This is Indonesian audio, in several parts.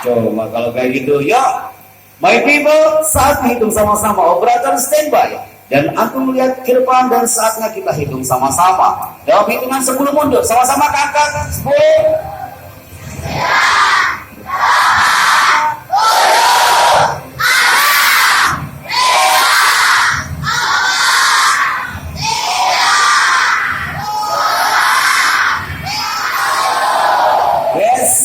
Coba kalau kayak gitu, ya. My people, saat hitung sama-sama, operator standby. Dan aku melihat ke depan dan saatnya kita hitung sama-sama. Dalam hitungan 10 mundur, sama-sama kakak. 10.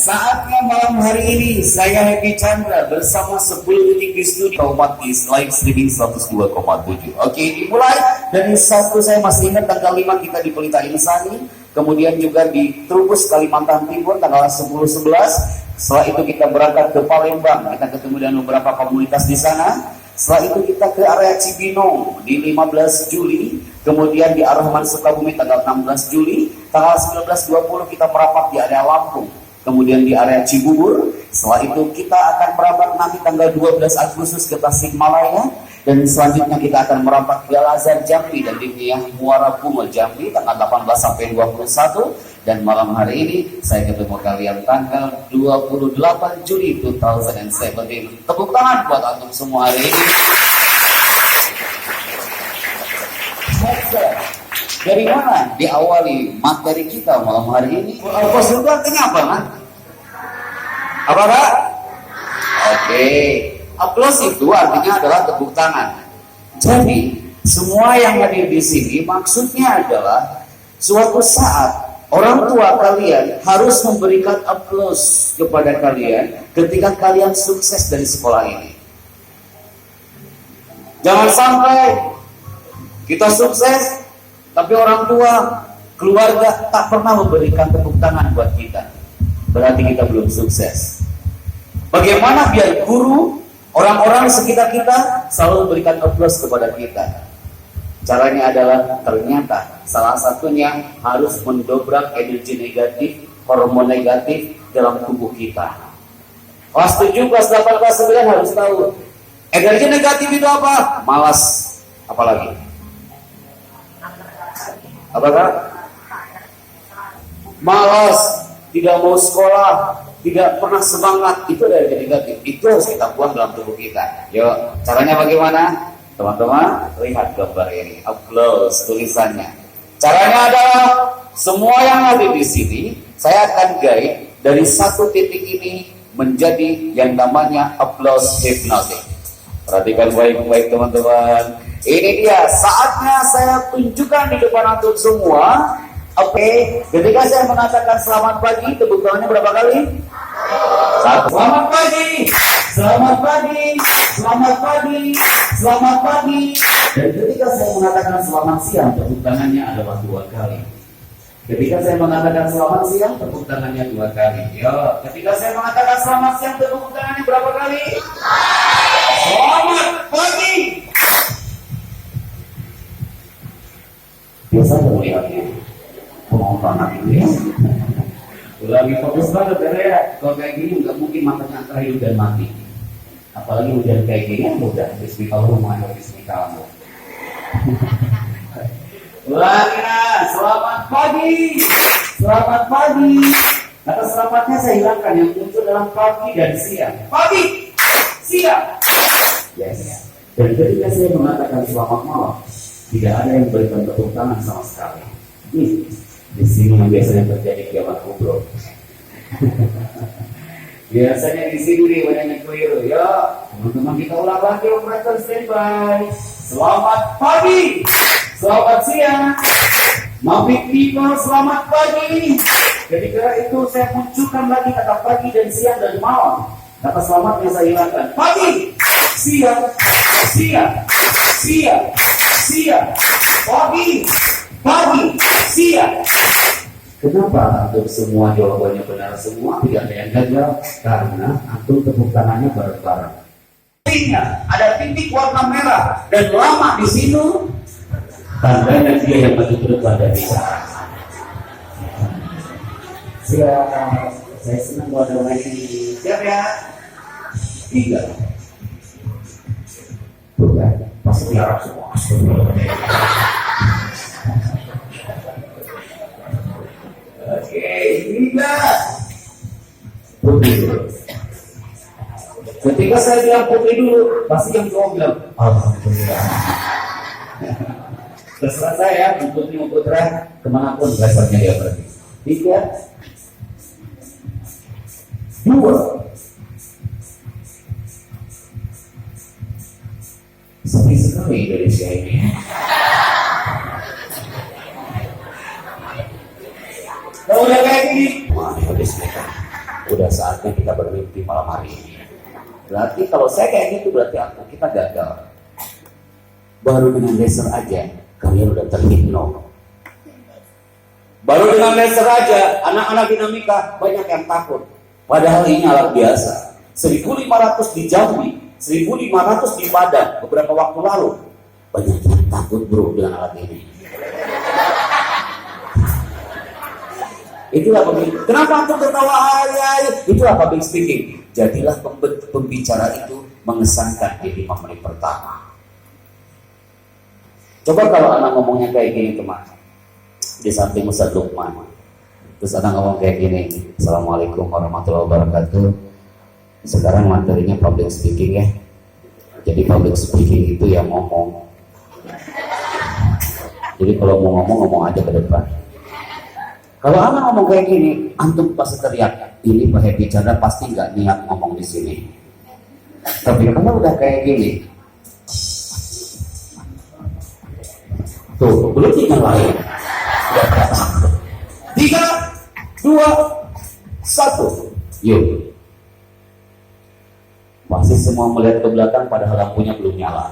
Saatnya malam hari ini saya Happy Chandra bersama 10 detik di studio umat di live streaming 102,7. Oke, dimulai dari satu. Saya masih ingat tanggal 5 kita di Pelita Insani, kemudian juga di Trubus Kalimantan Timur tanggal 10-11. Setelah itu kita berangkat ke Palembang, kita ketemu dengan beberapa komunitas di sana. Setelah itu kita ke area Cibinong di 15 Juli, kemudian di Ar-Rahman Sukabumi tanggal 16 Juli, tanggal 19-20 kita merapat di area Lampung. Kemudian di area Cibubur, setelah itu kita akan merapat nanti tanggal 12 Agustus ke Tasikmalaya, dan selanjutnya kita akan merapat ke Al-Azhar Jambi dan di Muara Bungo Jambi tanggal 18 sampai 21, dan malam hari ini saya ketemu kalian tanggal 28 Juli 2017. Tepuk tangan buat antum semua hari ini. Dari mana diawali materi kita malam hari ini? Al-Qasr itu artinya apa, man? Apa, Pak? Oke. Aplaus itu artinya adalah tepuk tangan. Jadi, semua yang hadir di sini maksudnya adalah suatu saat orang tua kalian harus memberikan aplaus kepada kalian ketika kalian sukses dari sekolah ini. Jangan sampai kita sukses tapi orang tua, keluarga tak pernah memberikan tepuk tangan buat kita. Berarti kita belum sukses. Bagaimana biar guru, orang-orang di sekitar kita selalu memberikan aplaus kepada kita? Caranya adalah ternyata salah satunya harus mendobrak energi negatif, hormon negatif dalam tubuh kita. Kelas 7, kelas 8, kelas 9 harus tahu. Energi negatif itu apa? Malas. Apalagi? Apakah? Malas, tidak mau sekolah, tidak pernah semangat, itu dari negatif. Itu harus kita buang dalam tubuh kita. Yuk, caranya bagaimana? Teman-teman, lihat gambar ini. Aplaus tulisannya. Caranya adalah semua yang ada di sini, saya akan guide dari satu titik ini menjadi yang namanya aplaus hipnotik. Perhatikan baik-baik teman-teman. Ini dia, saatnya saya tunjukkan di depan antum semua. Oke, ketika saya mengatakan selamat pagi, tepuk tangannya berapa kali? Satu. Selamat pagi, selamat pagi, selamat pagi, selamat pagi. Dan ketika saya mengatakan selamat siang, tepuk tangannya adalah 2 kali. Ketika saya mengatakan selamat siang, tepuk tangannya 2 kali. Yo, ketika saya mengatakan selamat siang, tepuk tangannya berapa kali? Selamat pagi. Biasa melihatnya penonton itu ya. Lagi fokus banget ya. Kalau kayak gini nggak mungkin matanya antara hidup dan mati. Apalagi hujan kayak gini mudah. Bismillahirrahmanirrahim. Bismillahirrahmanirrahim. Ulangi, selamat pagi. Selamat pagi. Kata selamatnya saya hilangkan, yang muncul dalam pagi dan siang. Pagi, siang. Yes. Dan ketika saya mengatakan selamat malam, tidak ada yang memberikan tepuk tangan sama sekali. Di sini yang biasanya terjadi kiamat kubro. Biasanya di sini nih banyak yang keliru. Ya, teman-teman kita ulang lagi, operator standby. Selamat pagi, selamat siang, Mabik people, selamat pagi. Ketika itu saya munculkan lagi kata pagi dan siang dan malam. Kata selamatnya saya hilangkan. Pagi, siang, siang, siang, siang, pagi, pagi, siang. Kenapa antum semua jawabannya benar semua, tidak ada yang gagal? Karena antum tepuk tangannya bareng-bareng. Ada titik warna merah dan lama di situ, tandanya dia yang maju ke depan dan bisa. Siap, saya senang buat ada lagi. Siap ya? 3. Tuh kan, pasti Arab semua. Oke, 3. Putih. Ketika saya bilang putri dulu, pasti yang cowok bilang alhamdulillah. Terserah saya, mau putri mau putra, kemanapun dasarnya dia pergi. 3, 2. Sepi sekali Indonesia ini. Kalau udah kayak gini, wah udah saatnya kita bermimpi malam hari ini. Berarti kalau saya kayak gitu berarti kita gagal. Baru dengan laser aja kalian udah terhipno. Baru dengan laser aja anak-anak dinamika banyak yang takut. Padahal ini alat biasa. 1.500 di Jambi, 1.500 di Padang beberapa waktu lalu. Banyak yang takut bro dengan alat ini. Itulah begitu. Kenapa antum tertawa ayai? Itulah public speaking. Jadilah pembicara itu mengesankan di 5 menit pertama. Coba kalau anak ngomongnya kayak gini teman, di samping Ustaz Lukman, terus anak ngomong kayak gini, Assalamualaikum warahmatullahi wabarakatuh. Sekarang materinya public speaking ya. Jadi public speaking itu yang ngomong. Jadi kalau mau ngomong aja ke depan. Kalau anak ngomong kayak gini, antum pasti teriak, ini Pak Happy Chandra pasti nggak niat ngomong di sini. Tapi kalau udah kayak gini, tuh belum dimulai, udah takut. 3, 2, 1, yuk. Pasti semua melihat ke belakang, padahal lampunya belum nyala.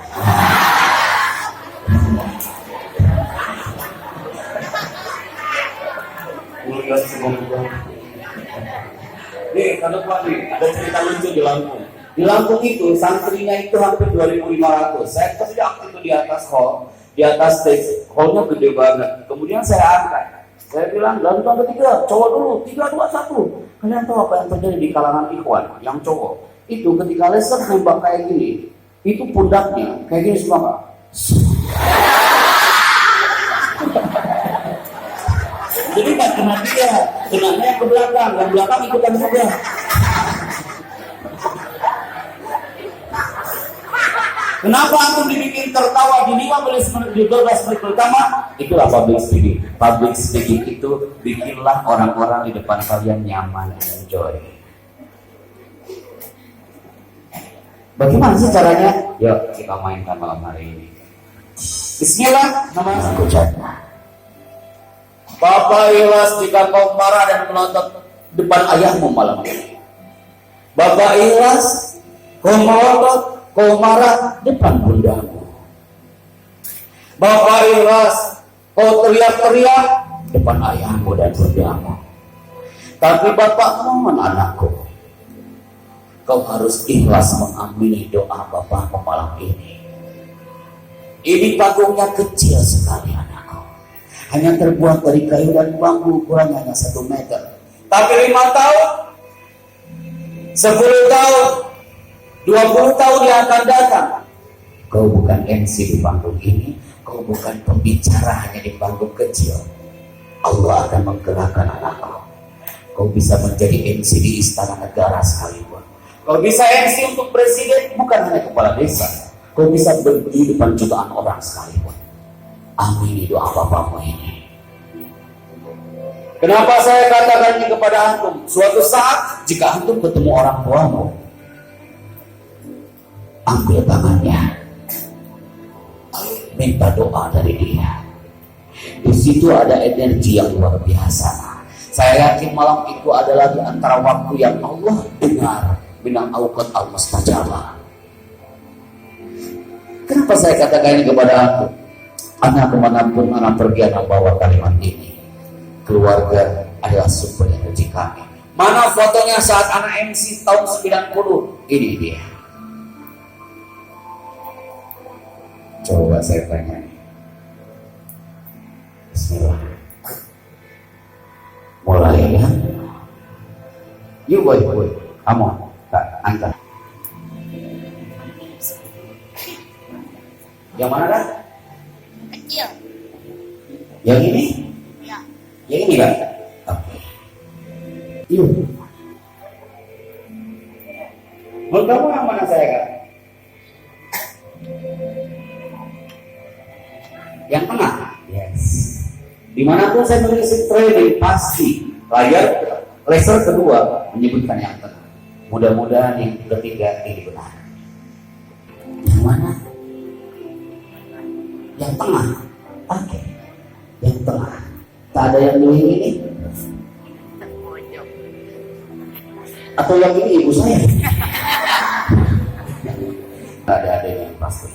Nih, kalau nih, ada cerita lucu di Lampung. Di Lampung itu, santrinya itu hampir 2.500. Saya kasih aktif itu di atas hall, di atas stage. Hallnya gede banget. Kemudian saya angkat. Saya bilang, lantuan ketiga, cowok dulu, 3, 2, 1. Kalian tahu apa yang terjadi di kalangan ikhwan, yang cowok? Itu ketika laser nembak kayak gini, itu pundaknya kayak gini semua. Jadi nggak kena dia, kenanya ke belakang, yang belakang ikutan juga. Kenapa antum dibikin tertawa di 15 menit, di 12 menit pertama? Itulah public speaking. Public speaking itu bikinlah orang-orang di depan kalian nyaman, enjoy. Bagaimana sih caranya? Yuk kita mainkan malam hari ini. Bismillah, nama aku Chandra. Bapak ikhlas jika kau marah dan melotot depan ayahmu malam ini. Bapak ikhlas kau melotot, kau marah depan bundamu. Bapak ikhlas kau teriak-teriak depan ayahmu dan bundamu. Tapi Bapak mohon anakku, kau harus ikhlas mengamini doa Bapakmu malam ini. Ini panggungnya kecil sekali anakku. Hanya terbuat dari kayu dan bambu, ukurannya hanya 1 meter. Tapi 5 tahun, 10 tahun, 20 tahun yang akan datang, kau bukan MC di panggung ini, kau bukan pembicara hanya di panggung kecil. Allah akan menggerakkan anakku. Kau bisa menjadi MC di istana negara sekalipun. Kau bisa MC untuk presiden, bukan hanya kepala desa. Kau bisa berdiri depan jutaan orang sekalipun. Amini doa Bapakmu ini. Kenapa saya katakan ini kepada antum? Suatu saat jika antum ketemu orang tuamu, ambil tangannya, minta doa dari dia. Di situ ada energi yang luar biasa. Saya yakin malam itu adalah di antara waktu yang Allah dengar minal auqat al-mustajabah. Kenapa saya katakan ini kepada antum? Anak kemanapun anak pergi, anak bawa kalimat ini. Keluarga adalah sumber energi kami. Mana fotonya saat anak MC tahun 90? Ini dia. Coba saya tanya. Bismillah. Mulai ya. Yuk boy. Kamu tak angkat. Yang mana kan? Kecil. Yang ini? Ya. Yang ini kan? Oke. Yuk. Menurut kamu yang mana saya kan? Yang tengah? Yes. Dimanapun saya menulis training pasti layar laser kedua menyebutkan yang tengah. Mudah-mudahan yang ketiga ini benar. Yang mana? Yang tengah. Oke. Yang tengah. Tak ada yang dulu ini? Atau yang ini ibu saya? Tak ada yang pasti.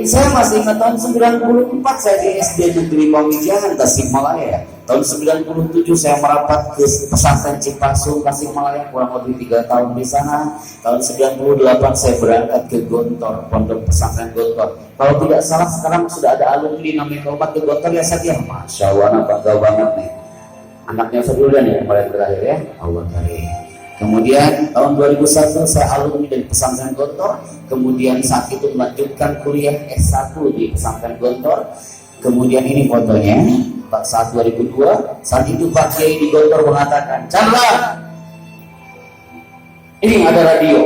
Saya masih ingat tahun 94 saya di SD Negeri Pamijahan Tasikmalaya. Tahun 97 saya merapat ke pesantren Cipasung Tasikmalaya, kurang lebih 3 tahun di sana. Tahun 98 saya berangkat ke Gontor, pondok pesantren Gontor. Kalau tidak salah sekarang sudah ada alumni namanya Kaumat ke Gontor ya Satya. Masya Allah, bangga banget nih. Anaknya Fadludan ya mulai berakhir ya. Allah karim. Kemudian tahun 2001 saya alumni dari pesantren Gontor. Kemudian saat itu melanjutkan kuliah S1 di pesantren Gontor. Kemudian ini fotonya saat 2002. Saat itu Pak Kiai di Gontor mengatakan, Chandra, ini ada radio,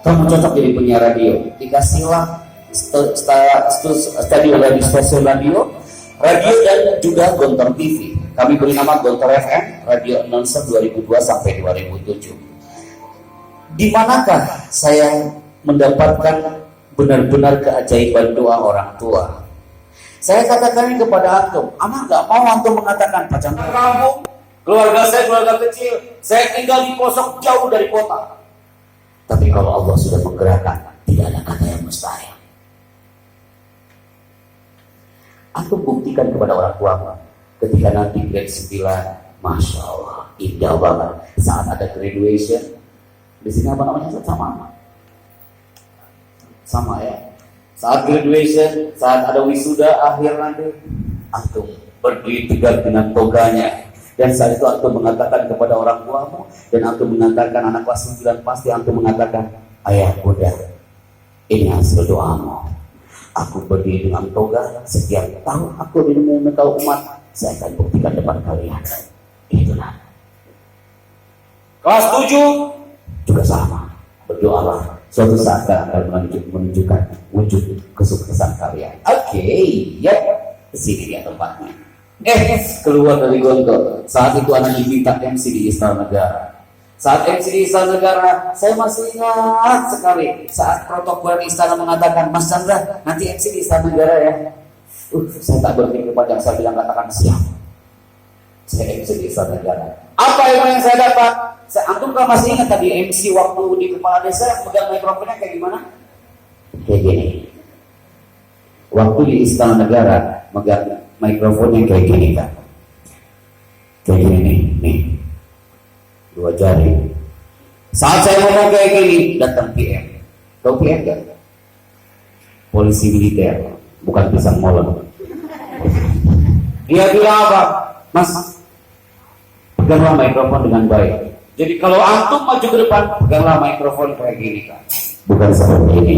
kamu cocok jadi penyiar radio. Dikasihlah stadion radio, stasiun radio dan juga Gontor TV. Kami beri nama Gontor FM, radio announcer 2002 sampai 2007. Di manakah saya mendapatkan benar-benar keajaiban doa orang tua? Saya katakan kepada antum, anak gak mau antum mengatakan pacaran kampung, keluarga saya keluarga kecil, saya tinggal di pelosok jauh dari kota. Tapi kalau Allah sudah menggerakkan, tidak ada kata yang mustahil. Antum buktikan kepada orang tua ketika nanti grade 9, Masya Allah, indah banget. Saat ada graduation, di sini apa namanya? Sama ya. Saat graduation, saat ada wisuda akhir nanti, antum berdiri tegak dengan toganya. Dan saat itu antum mengatakan kepada orang tuamu, dan antum mengatakan anak kelas 9 pasti antum mengatakan, ayah bunda, ini hasil doamu. Aku berdiri dengan toga, setiap tahun aku ditemui kau umat, saya akan buktikan depan kalian. Itulah. Kelas 7 juga sama. Berdoalah. Suatu saat akan menunjukkan wujud kesuksesan kalian. Oke, ya. Kesini dia tempatnya. Keluar dari Gontor. Saat itu anak diminta MC di Istana Negara. Saat MC di Istana Negara, saya masih ingat sekali. Saat protokol Istana mengatakan, Mas Chandra, nanti MC di Istana Negara ya. Saya tak berpikir panjang, saya bilang katakan siap. Saya MC di Istana Negara. Apa yang saya dapat? Antum kan masih ingat tadi MC waktu di kepala desa pegang mikrofonnya kayak gimana? Kayak gini. Waktu di Istana Negara megang mikrofonnya kayak gini kan? Kayak gini nih. 2 jari. Saat saya ngomong kayak gini, datang PM. Tahu PM kan? Polisi militer, bukan pisang molen. Dia bilang apa? Mas, peganglah mikrofon dengan baik. Jadi kalau antum maju ke depan, peganglah mikrofon kayak gini kan? Bukan seperti ini.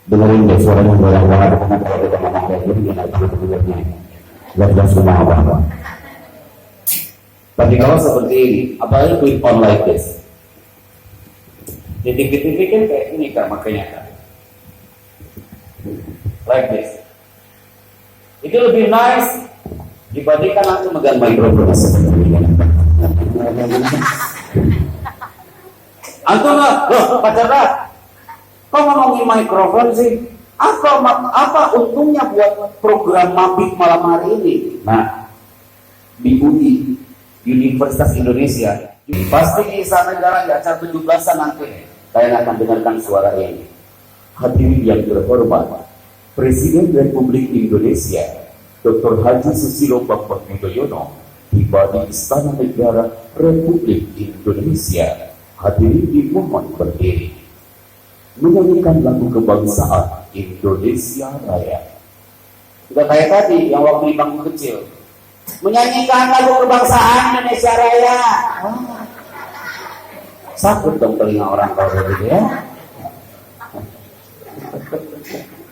Dengerin deh suara yang goyang-goyang dengan kalau kita ngomong kayak gini, dia perlu dengernya. Gak semua apa-apa. Tapi kalau seperti ini, apalagi click on like this. Di TV kan kayak ini kan, makanya kan. Like this. Itu lebih nice dibandingkan aku megang mikrofon seperti ini. Antum lah, loh Pak Chandra, kok ngomongin mikrofon sih? Apa untungnya buat program Mabik malam hari ini? Nah, di UI, Universitas Indonesia, pasti di Istana Negara di acara 17-an nanti kalian akan dengarkan suara ini. Hadirin yang terhormat, Presiden Republik Indonesia Dr. Haji Susilo Bambang Yudhoyono tiba di Istana Negara Republik Indonesia. Hadirin dimohon berdiri menyanyikan lagu kebangsaan Indonesia Raya. Sudah kayak tadi yang waktu di bangku kecil menyanyikan lagu kebangsaan Indonesia Raya. Sakit dong telinga orang kalau begitu ya.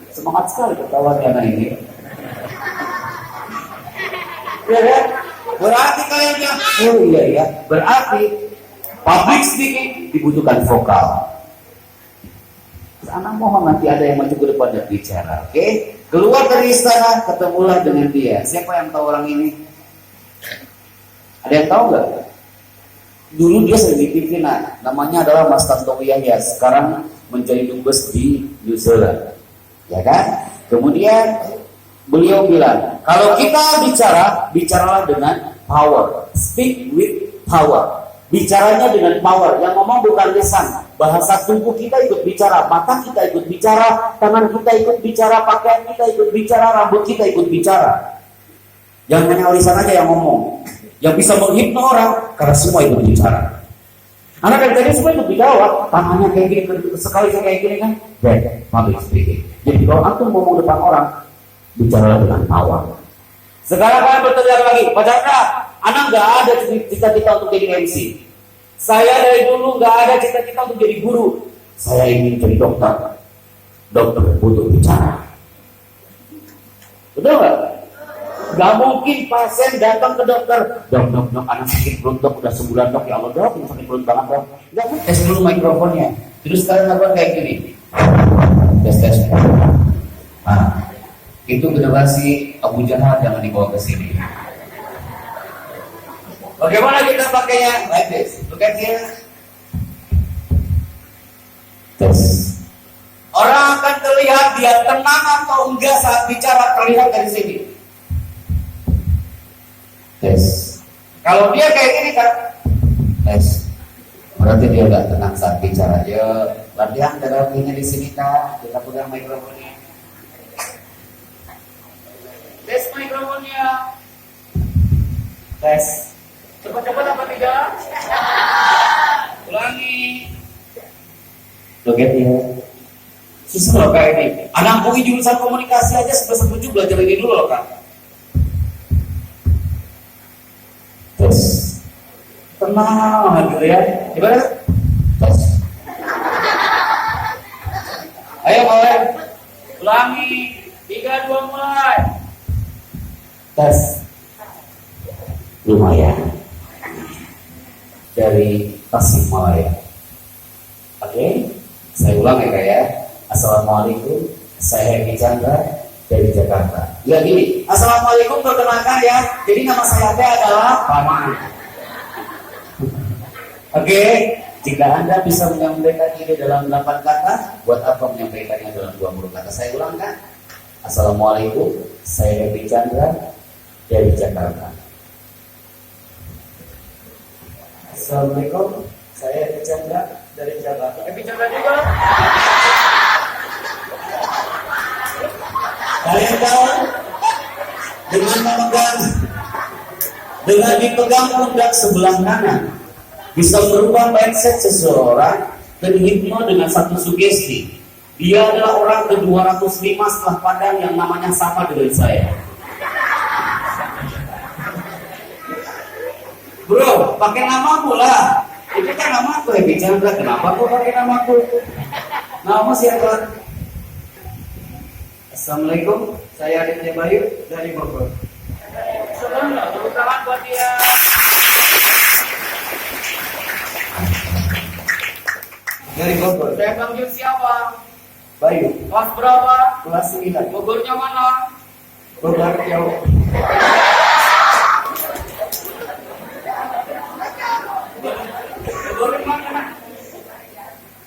Semangat sekali ketawanya anak ini. Ya kan? Berarti kalian bilang, oh iya ya, berarti Public speaking dibutuhkan vokal. Anak mohon nanti ada yang maju ke depan dan bicara, oke? Keluar dari istana, ketemulah dengan dia. Siapa yang tahu orang ini? Ada yang tahu nggak? Dulu dia sering di TV, namanya adalah Mas Tantowi Yahya. Sekarang menjadi dubes di New Zealand, ya kan? Kemudian beliau bilang, kalau kita bicara, bicaralah dengan power. Speak with power. Bicaranya dengan power. Yang ngomong bukan lisan. Bahasa tubuh kita ikut bicara, mata kita ikut bicara, tangan kita ikut bicara, pakaian kita ikut bicara, rambut kita ikut bicara. Jangan hanya lisan aja yang ngomong. Yang bisa menghipno orang, karena semua ikut bicara. Anak dari tadi semua ikut bicara, tangannya kayak gini, sekali kayak gini kan, public speaking. Jadi kalau antum ngomong depan orang, bicara dengan power. Sekarang kalian bertanya lagi, Pak Chandra, anak nggak ada cita-cita untuk jadi MC. Saya dari dulu nggak ada cita-cita untuk jadi guru. Saya ingin jadi dokter. Dokter butuh bicara. Betul nggak? Gak mungkin pasien datang ke dokter, dok, anak sakit perut dok, udah sebulan dok, ya Allah dok, ini sakit perut banget dok. Gak mungkin, tes dulu mikrofonnya. Terus kalian lakukan kayak gini. Tes. Itu generasi Abu Jahal, jangan dibawa ke sini. Bagaimana kita pakainya? Like this. Look at here. Tes. Orang akan terlihat dia tenang atau enggak saat bicara, terlihat dari sini. Tes. Kalau dia kayak gini kan, tes. Berarti dia enggak tenang saat bicara. Ayo, latihan terapinya di sini kak. Kita pegang mikrofonnya. Tes mikrofonnya. Tes. Cepat-cepat apa tidak? Ulangi. Look at you. Susah loh kayak ini. Anak UI jurusan komunikasi aja sebesar-besar belajar ini dulu loh kak. Tes. Tenang gitu ya. Gimana? Tes. Ayo mulai. Ulangi. 3, 2 mulai. Tes. Lumayan. Dari Tasikmalaya. Oke, saya ulang ya kak ya. Assalamualaikum, saya Eki Chandra dari Jakarta. Ya gini, assalamualaikum perkenalkan ya. Jadi nama saya adalah Paman. Oke, jika Anda bisa menyampaikan ini dalam 8 kata, buat apa menyampaikannya dalam 20 kata? Saya ulang kan? Assalamualaikum, saya Eki Chandra dari Jakarta. Assalamualaikum, saya Eki Chandra dari Jakarta. Eki Chandra juga. Kalian tahu dengan dipegang pundak sebelah kanan bisa merubah mindset seseorang dan hipno dengan satu sugesti. Dia adalah orang ke-205 setelah Padang yang namanya sama dengan saya. Bro, pakai namamu lah. Itu kan namaku, Eki Chandra. Kenapa kau pakai namaku? Nama siapa? Assalamualaikum, saya Aditya Bayu dari Bogor. Selamat, tepuk tangan buat dia. Dari Bogor. Saya panggil siapa? Bayu. Kelas berapa? Kelas 9. Bogornya mana? Bogor jauh.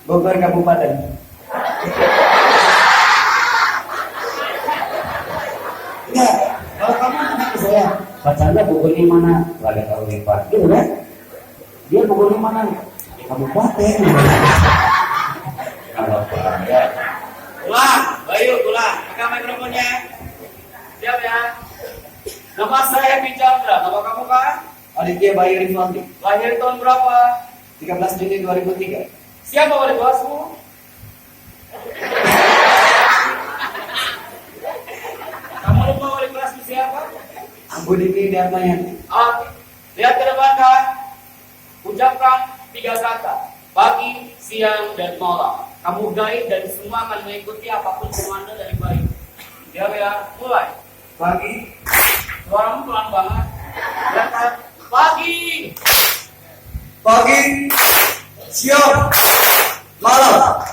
Bogor Kabupaten. Enggak, kalau kamu nanya ke saya, Pak Chandra Bogornya mana? Lada Kabupaten, gitu kan? Dia Bogornya mana? Kabupaten. Kalau ya. Ulang, Bayu, ulang. Pegang mikrofonnya. Siap ya? Nama saya Eki Chandra. Nama kamu kan? Aditya Bayu Rifandi. Lahir tahun berapa? 13 Juni 2003. Siapa wali kelasmu? Kamu lupa wali kelasmu siapa? Ambudini Darmayanti. Lihat ke depan kan. Ucapkan 3 kata. Pagi, siang, dan malam. Kamu gaib dan semua akan mengikuti apapun komando dari Bayu. Siap ya? Mulai. Pagi. Suaramu pelan banget. Lihat kan. Pagi. Pagi. Siap. Malam.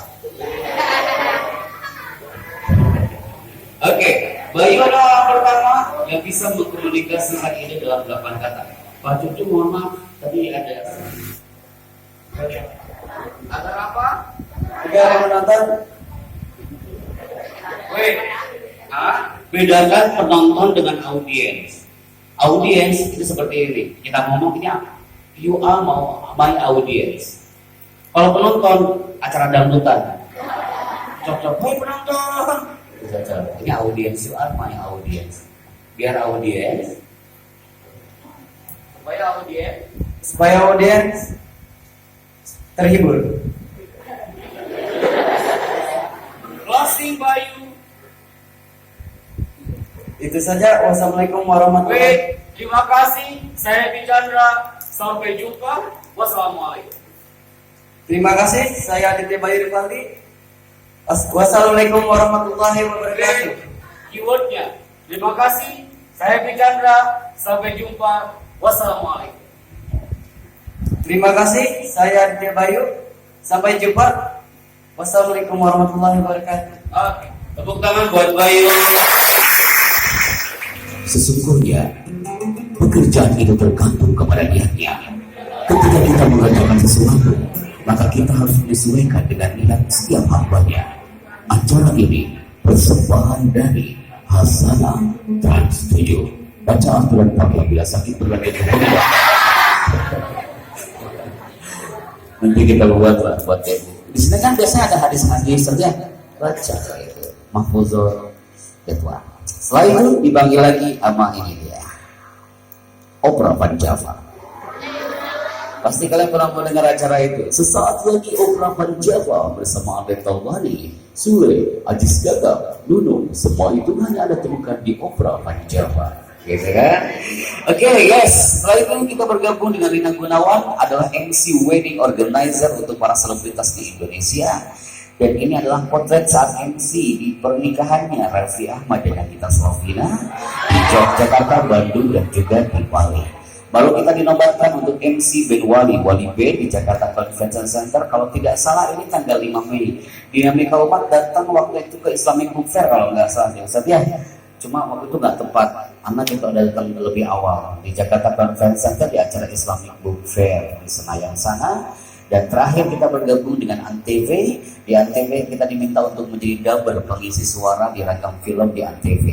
Oke, Bayu adalah pertama yang bisa mengkomunikasikan ini dalam 8 kata. Pak Cucu, mohon maaf, tadi ada apa? Ada penonton. Wait, bedakan penonton dengan audiens. Audiens itu seperti ini. Kita ngomongnya, you are my audience. Kalau penonton acara dangdutan, cocok. Hey penonton. Ini audiens, you are my audience. Biar audiens, supaya audiens terhibur. Closing Bayu. Itu saja. Wassalamualaikum warahmatullahi wabarakatuh. Terima kasih. Saya Chandra. Sampai jumpa. Wassalamualaikum. Terima kasih. Saya Aditya Bayu Rivaldi. Wassalamualaikum warahmatullahi wabarakatuh. Keywordnya. Terima kasih. Saya Chandra. Sampai jumpa. Wassalamualaikum. Terima kasih. Saya Aditya Bayu. Sampai jumpa. Wassalamualaikum warahmatullahi wabarakatuh. Oke. Tepuk tangan buat Bayu. Sesungguhnya pekerjaan itu tergantung kepada niatnya. Ketika kita mengerjakan sesuatu, maka kita harus menyesuaikan dengan niat setiap hambanya. Acara ini persembahan dari Hasanah Trans 7. Baca aturan pakai bila sakit berbagai kemudian. Nanti kita buatlah buat ibu. Di sini kan biasanya ada hadis-hadis saja. Baca itu mahfuzul ketua. Setelah itu dipanggil lagi sama ini dia, Opera Van Java. Pasti kalian pernah mendengar acara itu. Sesaat lagi Opera Van Java bersama Abed Taubani, Sule, Ajis Gagap, Nunung. Semua itu hanya ada temukan di Opera Van Java. Gitu kan? Oke, yes. Setelah itu kita bergabung dengan Rina Gunawan, adalah MC wedding organizer untuk para selebritas di Indonesia. Dan ini adalah potret saat MC di pernikahannya Raffi Ahmad dengan Gita Slavina di Yogyakarta, Bandung, dan juga di Bali. Baru kita dinobatkan untuk MC band Wali B di Jakarta Convention Center. Kalau tidak salah ini tanggal 5 Mei. Dinamika Umat datang waktu itu ke Islamic Book Fair kalau nggak salah ya Ustaz ya. Cuma waktu itu nggak tepat, karena kita udah datang lebih awal di Jakarta Convention Center di acara Islamic Book Fair di Senayan sana. Dan terakhir kita bergabung dengan Antv. Di Antv kita diminta untuk menjadi dubber pengisi suara di ragam film di Antv.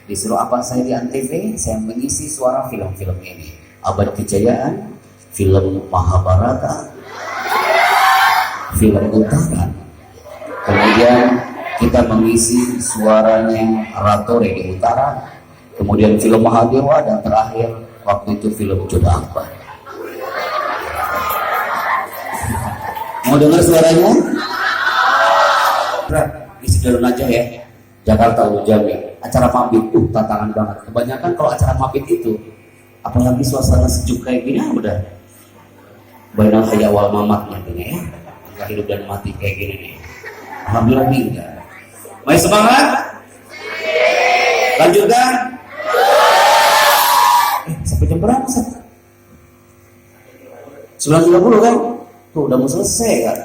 Disuruh apa saya di Antv? Saya mengisi suara film-film ini. Abad Kejayaan, film Mahabharata, film Utara. Kemudian kita mengisi suaranya Ratore di Utara. Kemudian film Mahadewa, dan terakhir waktu itu film Jodoh Akbar. Mau dengar suaranya? Isi daun aja ya. Jakarta hujan ya. Acara mabit tantangan banget. Kebanyakan kalau acara mabit itu, apalagi suasana sejuk kayak gini, udah banyak kayak awal mamat nantinya ya. Angka hidup dan mati kayak gini nih. Alhamdulillah nih enggak. Masih semangat? Lanjutkan. Sampai jam berapa Sat? 9.30 kan? Tuh udah mau selesai kan?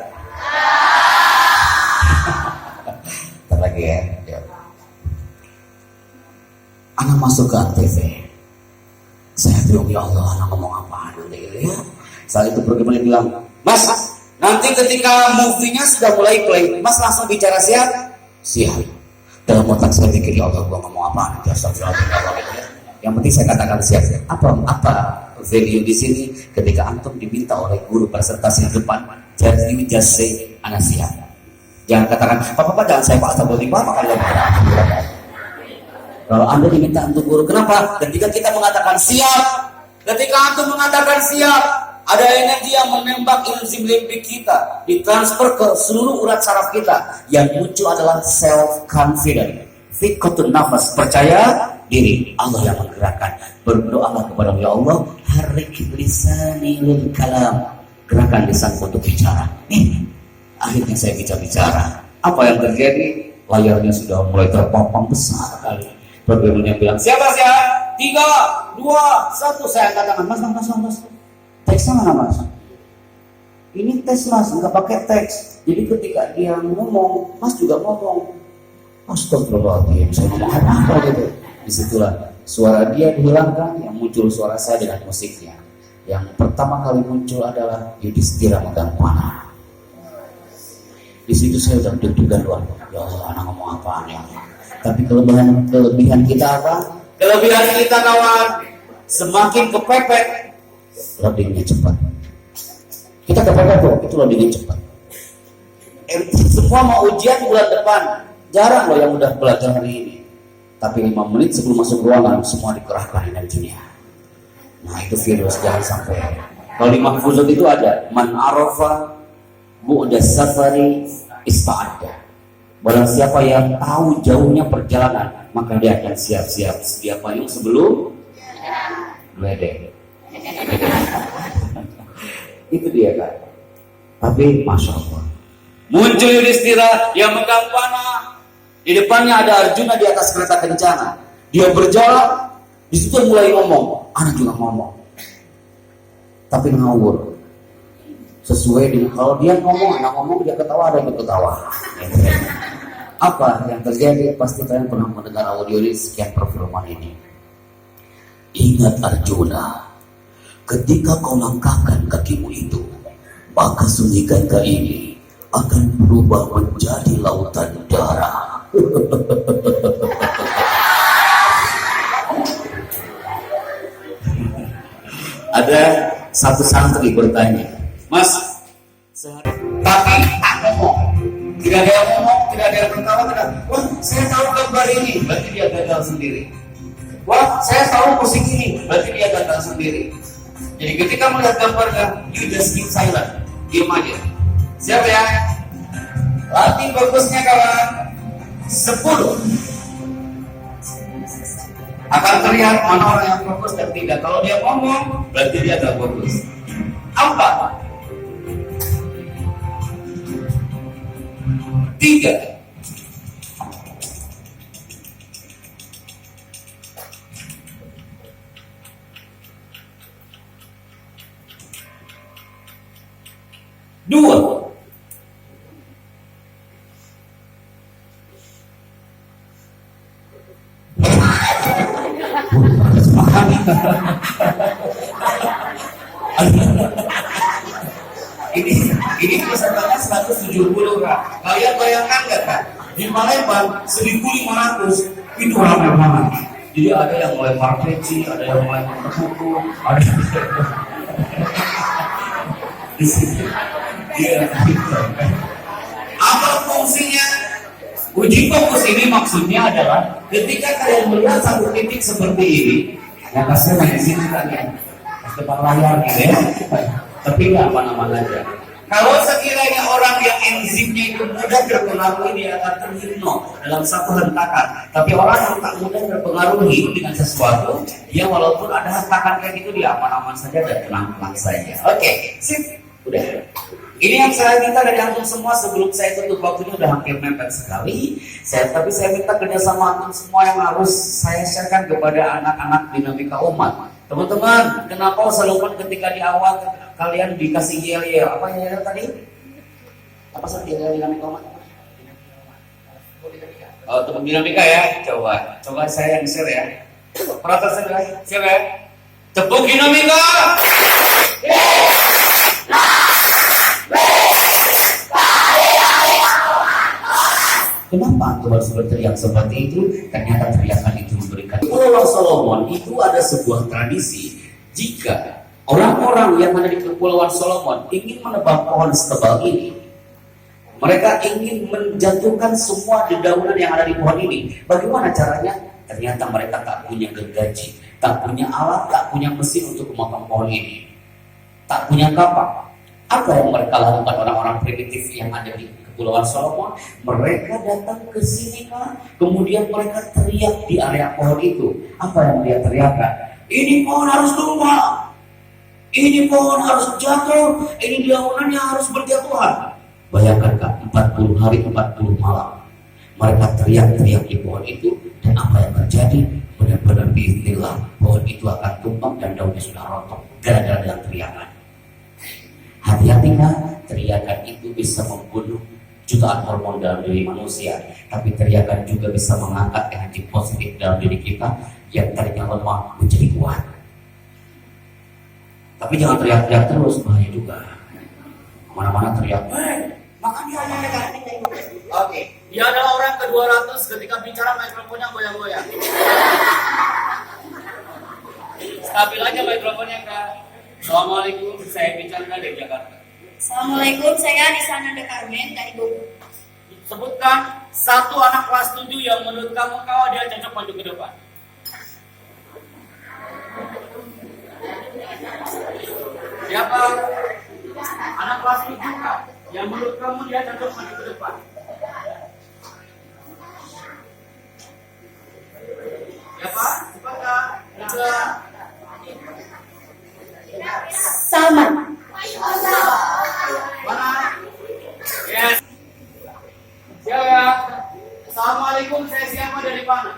Ntar lagi ya. Anak masuk ke Antv. Saya bilang, ya Allah, anak ngomong apa nanti gitu ya. Saat itu programnya bilang, Mas, nanti ketika movie-nya sudah mulai play, Mas langsung bicara siap? Siap. Dalam otak saya pikir, ya Allah, gua ngomong apa nanti, astagfirullah. Yang penting saya katakan siap. Apa value di sini ketika antum diminta oleh guru presentasi di depan, jadi you just say anak siap. Jangan katakan apa jangan saya Pak Astagfirullah makanya. Kalau anda diminta untuk guru, kenapa? Ketika kita mengatakan siap, ketika antum mengatakan siap, ada energi yang menembak enzim limbik kita, ditransfer ke seluruh urat saraf kita. Yang muncul adalah self confidence, fikotun nafas, percaya diri. Allah yang menggerakkan. Berdoalah kepada ya Allah, harik lisani lil kalam, gerakan lisanku untuk bicara. Akhirnya saya bicara. Apa yang terjadi? Layarnya sudah mulai terpampang besar kali. Programnya bilang, siapa? 3, 2, 1. Saya katakan, mas. Teks mana mas? Ini tes mas, nggak pakai teks. Jadi ketika dia ngomong, mas juga ngomong. Astagfirullahaladzim, saya ngomong apa gitu. Disitulah suara dia dihilangkan, yang muncul suara saya dengan musiknya. Yang pertama kali muncul adalah Yudhistira megang panah. Di situ saya udah deg-degan luar. Ya Allah, anak ngomong apaan ya? Tapi kelebihan kita apa? Kelebihan kita kawan, semakin kepepet, loadingnya cepat. Kita kepepet tuh, itu loadingnya cepat. Semua mau ujian bulan depan, jarang loh yang udah belajar hari ini. Tapi 5 menit sebelum masuk ruangan, semua dikerahkan energinya. Nah itu virus, jangan sampai. Kalau di Mahfuzat itu ada man arafa bu'da safari ista'adda. Barang siapa yang tahu jauhnya perjalanan, maka dia akan siap-siap sedia payung sebelum ledeng. Itu dia kan. Tapi Masya Allah, muncul Yudhistira yang megang panah. Di depannya ada Arjuna di atas kereta kencana. Dia berjalan, di situ mulai ngomong. Anak juga ngomong, tapi ngawur. Sesuai dengan kalau dia ngomong, anak ngomong, dia ketawa, ada yang ketawa. Apa yang terjadi? Pasti kalian pernah mendengar audio ini sekian perfilman ini. Ingat Arjuna, ketika kau langkahkan kakimu itu, maka sungai Gangga ini akan berubah menjadi lautan darah. Ada satu santri bertanya, Mas, tapi tak ngomong, tidak ada yang ngomong, tidak ada yang bertawa, tidak. Wah, saya tahu gambar ini, berarti dia gagal sendiri. Wah, saya tahu musik ini, berarti dia gagal sendiri. Jadi ketika melihat gambarnya, you just keep silent, diam aja. Siap ya? Latih bagusnya kawan. 10 akan terlihat mana orang yang fokus dan tidak. Kalau dia ngomong, berarti dia gak fokus. 4 3 2 ini pesertanya 170 Kak. Kalian bayangkan nggak Kak? Di Palembang 1.500 itu ramai banget. Jadi ada yang melempar peci, ada yang melempar buku, ada yang di sini. Iya. Apa fungsinya? Uji fokus ini maksudnya adalah ketika kalian melihat satu titik seperti ini, yang kasih di sini kalian depan layar gitu ya. Tapi nggak aman-aman aja. Kalau sekiranya orang yang enzimnya itu mudah terpengaruhi, dia akan terhipno dalam satu hentakan. Tapi orang yang tak mudah terpengaruhi dengan sesuatu, dia walaupun ada hentakan kayak gitu, dia aman-aman saja dan tenang-tenang saja. Oke, sip, udah. Ini yang saya minta dari antum semua sebelum saya tutup, waktunya udah hampir mepet sekali. Tapi saya minta kerjasama antum semua yang harus saya sharekan kepada anak-anak dinamika umat. Teman-teman, kenapa selalu ketika di awal kalian dikasih yel-yel? Apa yel tadi? Apa sih yel dinamika umat? Oh, teman dinamika ya. Coba saya yang share ya. Perhatian saya, share ya. Tepuk dinamika. Kenapa antum harus berteriak seperti itu? Ternyata teriakan itu memberikan. Kepulauan Solomon itu ada sebuah tradisi. Jika orang-orang yang ada di Kepulauan Solomon ingin menebang pohon setebal ini, mereka ingin menjatuhkan semua dedaunan yang ada di pohon ini. Bagaimana caranya? Ternyata mereka tak punya gergaji, tak punya alat, tak punya mesin untuk memotong pohon ini, tak punya kapak. Apa yang mereka lakukan orang-orang primitif yang ada di Kepulauan Solomon? Mereka datang ke sini kan, kemudian mereka teriak di area pohon itu. Apa yang dia teriakkan? Ini pohon harus tumbang, ini pohon harus jatuh, ini daunannya harus berjatuhan. Bayangkan Kak, 40 hari 40 malam mereka teriak-teriak di pohon itu, dan apa yang terjadi? Benar-benar bismillah, pohon itu akan tumbang dan daunnya sudah rontok gara-gara dengan teriakan. Hati-hati Kak, teriakan itu bisa membunuh jutaan hormon dalam diri manusia, tapi teriakan juga bisa mengangkat energi positif dalam diri kita yang tadinya lemah menjadi kuat. Tapi jangan teriak-teriak terus, bahaya juga. Kemana-mana teriak, makan dia aja dekat. Oke. Dia adalah orang ke-200 ketika bicara mikrofonnya goyang-goyang. Stabil aja mikrofonnya Kak. Assalamualaikum, saya bicara dari Jakarta. Assalamualaikum, saya Nisana De Carmen dari Bogor. Sebutkan satu anak kelas 7 yang menurut kamu dia cocok maju ke depan. Siapa? Anak kelas 7 Kak, yang menurut kamu dia cocok maju ke depan. Siapa? Cepat Kak. Tiga. Salman. Mana? Yes. Siapa? Assalamualaikum, saya siapa dari mana?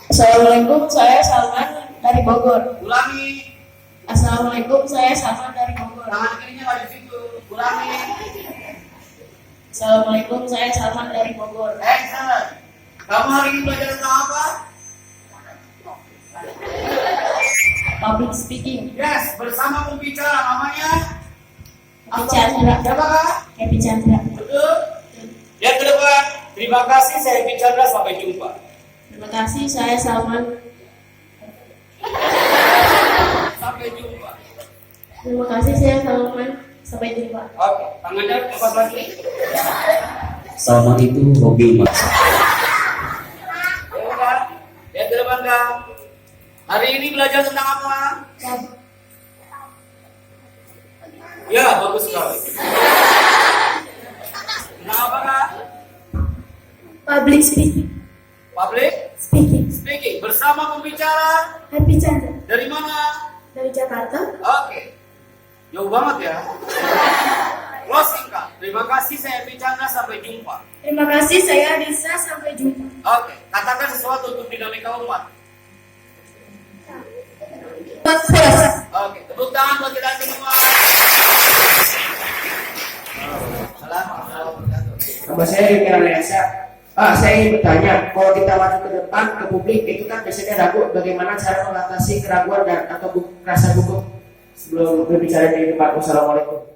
Assalamualaikum, saya Salman dari Bogor. Ulangi. Assalamualaikum, saya Salman dari Bogor. Tangan kirinya nggak di situ. Ulangi. Assalamualaikum, saya Salman dari Bogor. Excellent. Kamu hari ini belajar tentang apa? Public speaking. Yes, bersama pembicara namanya Happy Chandra. Siapa Kak? Happy Chandra. Betul. Lihat ke depan. Terima kasih, saya bicara, sampai jumpa. Terima kasih, saya Salman. Sampai jumpa. Terima kasih, saya Salman. Sampai jumpa. Oke, tangannya lepas lagi. Salman itu hobi mas. Ya udah. Lihat ke depan Kak. Hari ini belajar tentang apa? Ya, bagus sekali. Tentang apa Kak? Public speaking. Public Speaking. speaking. Bersama pembicara. Happy Chandra Dari mana? dari Jakarta. Oke. Jauh banget ya. Closing Kak. Terima kasih, saya Chandra, sampai jumpa. Terima kasih, saya Risa. Sampai jumpa. Oke, katakan sesuatu untuk dinamika umat. Sukses. Oke, tepuk tangan buat kita semua. Assalamualaikum. Nama saya Yuki Ranesa. Saya ingin bertanya, kalau kita maju ke depan ke publik itu kan biasanya ragu, bagaimana cara mengatasi keraguan dan atau rasa gugup sebelum berbicara di depan. Wassalamualaikum.